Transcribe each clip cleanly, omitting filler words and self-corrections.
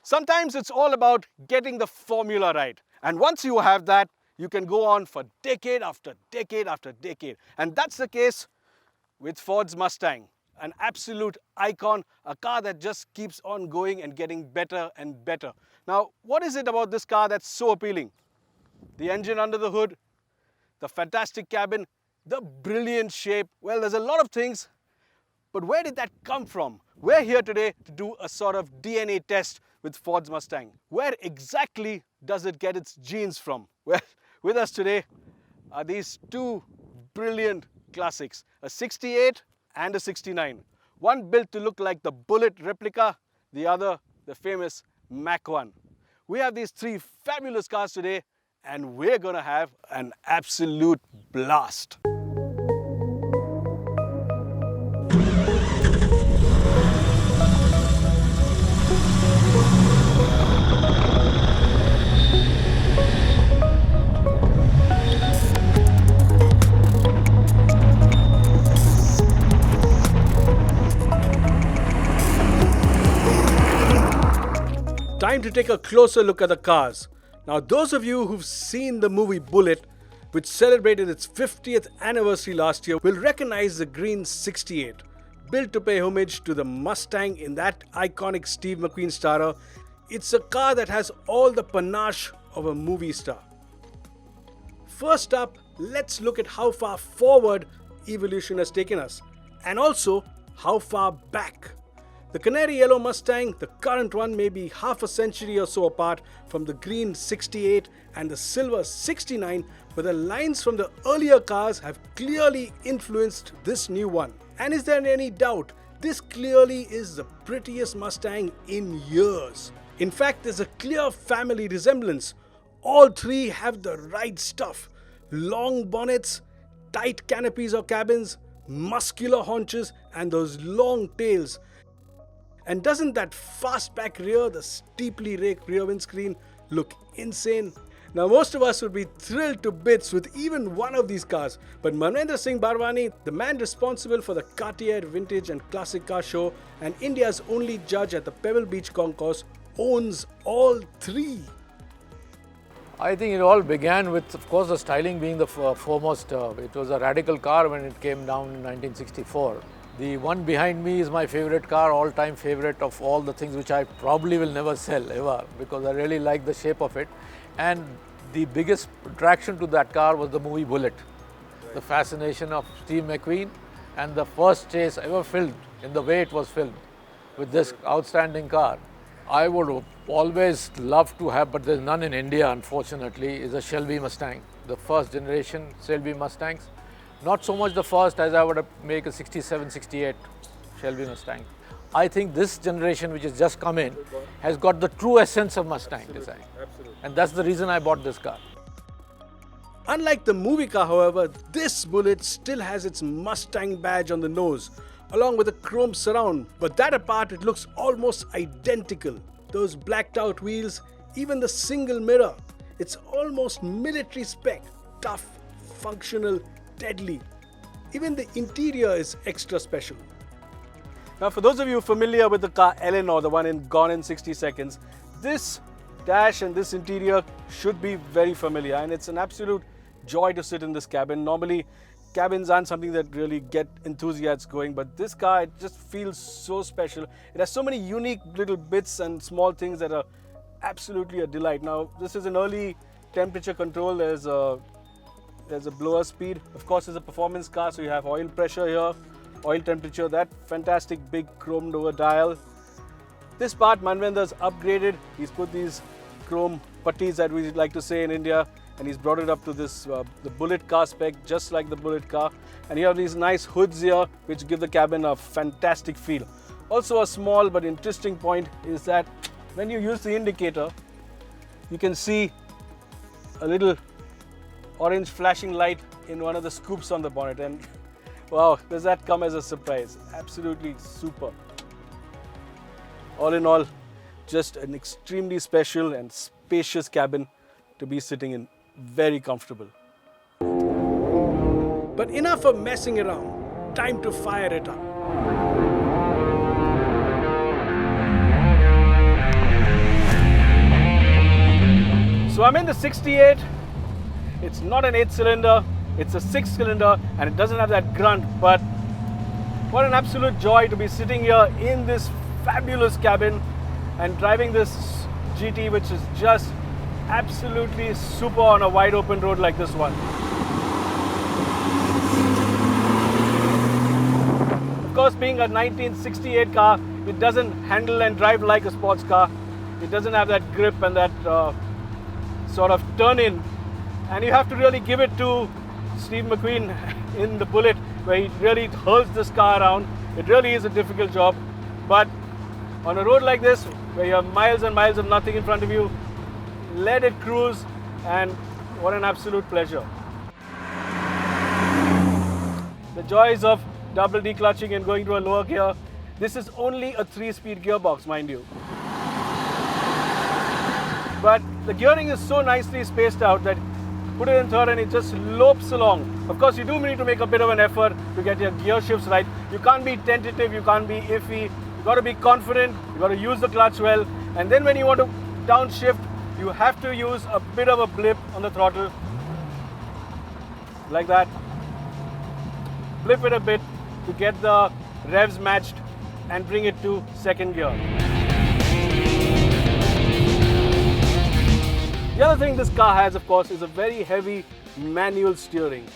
Sometimes it's all about getting the formula right. And once you have that, you can go on for decade after decade after decade. And that's the case with Ford's Mustang, an absolute icon, a car that just keeps on going and getting better and better. Now, what is it about this car that's so appealing? The engine under the hood, the fantastic cabin, the brilliant shape. Well, there's a lot of things, but where did that come from? We're here today to do a sort of DNA test with Ford's Mustang. Where exactly does it get its genes from? Well, with us today are these two brilliant classics, a 68 and a 69. One built to look like the Bullitt replica, the other the famous Mach 1. We have these three fabulous cars today and we're gonna have an absolute blast. Time to take a closer look at the cars. Now, those of you who've seen the movie Bullitt, which celebrated its 50th anniversary last year, will recognize the green 68. Built to pay homage to the Mustang in that iconic Steve McQueen starrer, it's a car that has all the panache of a movie star. First up, let's look at how far forward evolution has taken us, and also how far back. The canary yellow Mustang, the current one, may be half a century or so apart from the green 68 and the silver 69, but the lines from the earlier cars have clearly influenced this new one. And is there any doubt? This clearly is the prettiest Mustang in years. In fact, there's a clear family resemblance. All three have the right stuff. Long bonnets, tight canopies or cabins, muscular haunches, and those long tails. And doesn't that fastback rear, the steeply raked rear windscreen, look insane? Now, most of us would be thrilled to bits with even one of these cars, but Manvendra Singh Barwani, the man responsible for the Cartier Vintage and Classic Car Show and India's only judge at the Pebble Beach Concourse, owns all three. I think it all began with, of course, the styling being the foremost. It was a radical car when it came down in 1964. The one behind me is my favorite car, all-time favorite of all the things which I probably will never sell ever because I really like the shape of it. And the biggest attraction to that car was the movie Bullitt. The fascination of Steve McQueen and the first chase ever filmed in the way it was filmed with this outstanding car. I would always love to have, but there's none in India unfortunately, is a Shelby Mustang. The first generation Shelby Mustangs. Not so much the first as I would make a 67, 68 Shelby Mustang. I think this generation which has just come in has got the true essence of Mustang design. Absolutely. And that's the reason I bought this car. Unlike the movie car, however, this Bullitt still has its Mustang badge on the nose, along with a chrome surround. But that apart, it looks almost identical. Those blacked out wheels, even the single mirror. It's almost military spec, tough, functional, deadly. Even the interior is extra special. Now, for those of you familiar with the car Eleanor, the one in Gone in 60 Seconds, this dash and this interior should be very familiar, and it's an absolute joy to sit in this cabin. Normally, cabins aren't something that really get enthusiasts going, but this car, it just feels so special. It has so many unique little bits and small things that are absolutely a delight. Now, this is an early temperature control. There's a blower speed. Of course, it's a performance car, so you have oil pressure here, oil temperature, that fantastic big chromed over dial. This part Manvendra's upgraded. He's put these chrome putties that we like to say in India, and he's brought it up to this the Bullitt car spec, just like the Bullitt car. And you have these nice hoods here, which give the cabin a fantastic feel. Also, a small but interesting point is that when you use the indicator, you can see a little orange flashing light in one of the scoops on the bonnet, and wow, does that come as a surprise? Absolutely super. All in all, just an extremely special and spacious cabin to be sitting in. Very comfortable. But enough of messing around. Time to fire it up. So I'm in the 68. It's not an 8-cylinder, it's a 6-cylinder, and it doesn't have that grunt, but what an absolute joy to be sitting here in this fabulous cabin and driving this GT, which is just absolutely super on a wide open road like this one. Of course, being a 1968 car, it doesn't handle and drive like a sports car. It doesn't have that grip and that sort of turn in. And you have to really give it to Steve McQueen in the Bullitt, where he really hurls this car around. It really is a difficult job. But on a road like this, where you have miles and miles of nothing in front of you, let it cruise, and what an absolute pleasure. The joys of double declutching and going to a lower gear. This is only a 3-speed gearbox, mind you. But the gearing is so nicely spaced out that put it in third and it just lopes along. Of course, you do need to make a bit of an effort to get your gear shifts right. You can't be tentative, you can't be iffy. You've got to be confident, you've got to use the clutch well. And then when you want to downshift, you have to use a bit of a blip on the throttle. Like that. Blip it a bit to get the revs matched and bring it to second gear. The other thing this car has, of course, is a very heavy manual steering.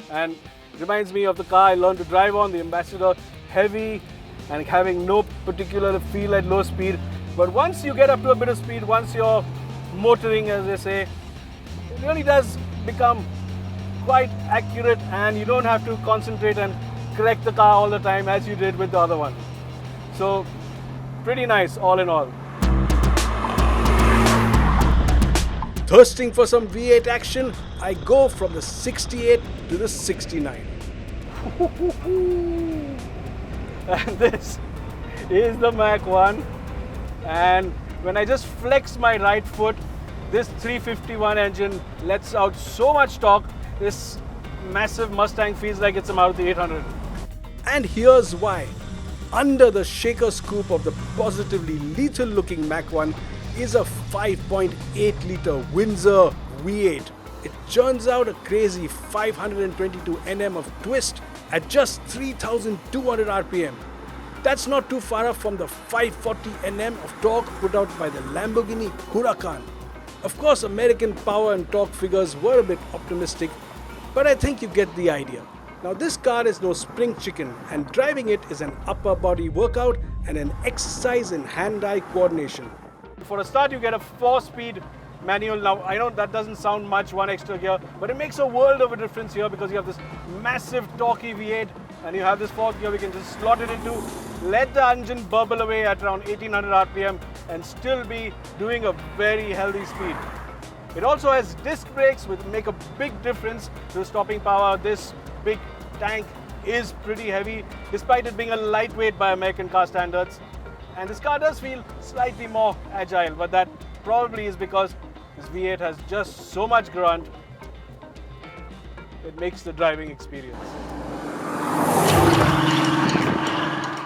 And it reminds me of the car I learned to drive on, the Ambassador, heavy and having no particular feel at low speed. But once you get up to a bit of speed, once you're motoring, as they say, it really does become quite accurate, and you don't have to concentrate and correct the car all the time as you did with the other one. So, pretty nice all in all. Thirsting for some V8 action, I go from the 68 to the 69. And this is the Mach 1. And when I just flex my right foot, this 351 engine lets out so much torque. This massive Mustang feels like it's a Maruti 800. And here's why. Under the shaker scoop of the positively lethal looking Mach 1 is a 5.8 litre Windsor V8. It churns out a crazy 522 Nm of twist at just 3,200 RPM. That's not too far off from the 540 Nm of torque put out by the Lamborghini Huracan. Of course, American power and torque figures were a bit optimistic, but I think you get the idea. Now this car is no spring chicken, and driving it is an upper body workout and an exercise in hand-eye coordination. For a start, you get a 4-speed manual. Now I know that doesn't sound much, one extra gear, but it makes a world of a difference here because you have this massive torquey V8 and you have this 4th gear we can just slot it into, let the engine burble away at around 1800 RPM and still be doing a very healthy speed. It also has disc brakes which make a big difference to the stopping power. This big tank is pretty heavy despite it being a lightweight by American car standards. And this car does feel slightly more agile, but that probably is because this V8 has just so much grunt, it makes the driving experience.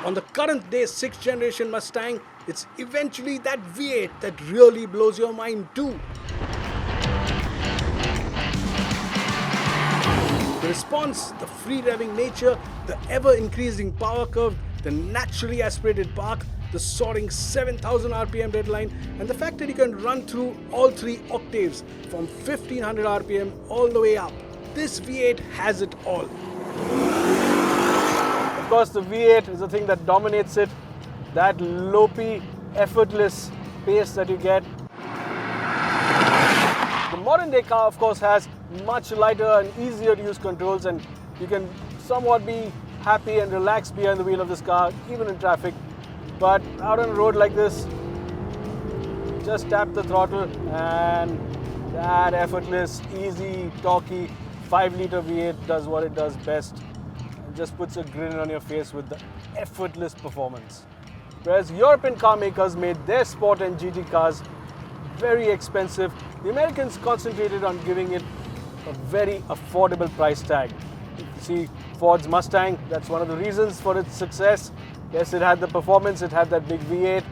On the current day 6th generation Mustang, it's eventually that V8 that really blows your mind too. The response, the free revving nature, the ever increasing power curve, the naturally aspirated park, the soaring 7,000 RPM deadline, and the fact that you can run through all 3 octaves from 1500 RPM all the way up. This V8 has it all. Of course, the V8 is the thing that dominates it. That lopey, effortless pace that you get. The modern day car, of course, has much lighter and easier to use controls, and you can somewhat be happy and relaxed behind the wheel of this car, even in traffic. But out on a road like this, just tap the throttle and that effortless, easy, torquey 5-litre V8 does what it does best. It just puts a grin on your face with the effortless performance. Whereas European car makers made their sport and GT cars very expensive, the Americans concentrated on giving it a very affordable price tag. You see Ford's Mustang, that's one of the reasons for its success. Yes, it had the performance, it had that big V8, it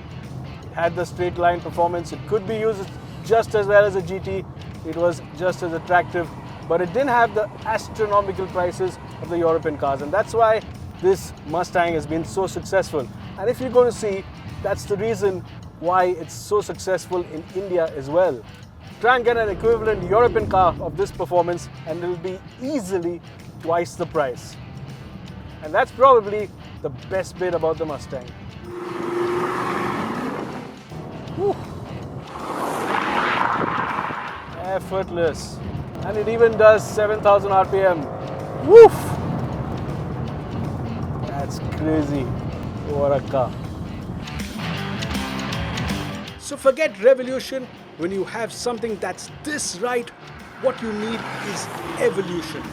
had the straight line performance, it could be used just as well as a GT, it was just as attractive, but it didn't have the astronomical prices of the European cars, and that's why this Mustang has been so successful. And if you're going to see, that's the reason why it's so successful in India as well. Try and get an equivalent European car of this performance and it'll be easily twice the price. And that's probably the best bit about the Mustang. Whew. Effortless. And it even does 7,000 RPM. Woof! That's crazy. What a car. So forget revolution. When you have something that's this right, what you need is evolution.